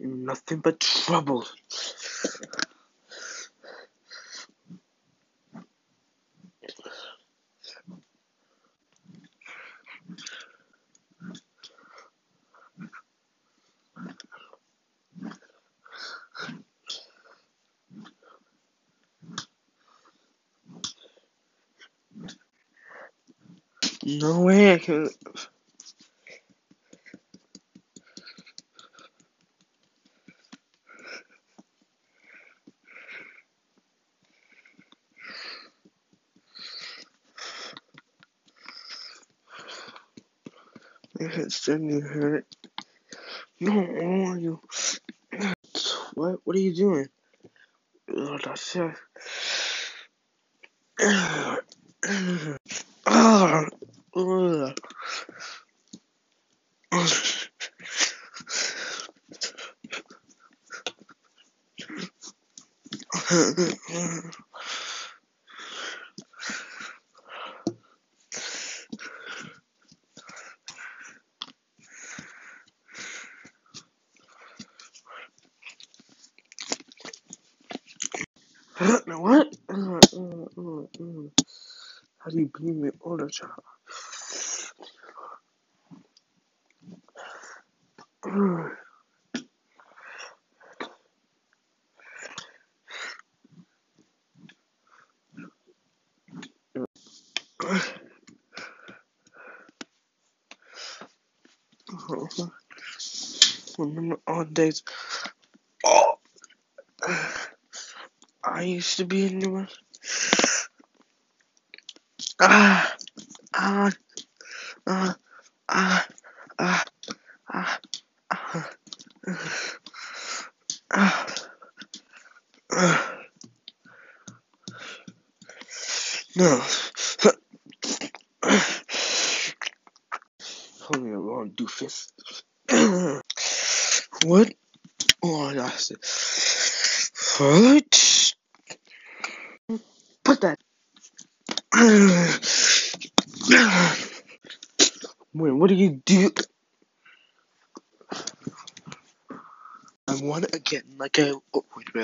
Nothing but trouble. No way I can. My head's starting to hurt. No, you. What? What are you doing? Oh, that's it. Ah. Ugh. Now what? How do you beat me all the time? Remember all days. Oh, I used to be in the ah ah ah ah ah ah ah no. Hold me a wrong doofus. What? Oh, that's it. What? Put that. Wait, what do you do? I want it again, like I. Oh, wait a minute.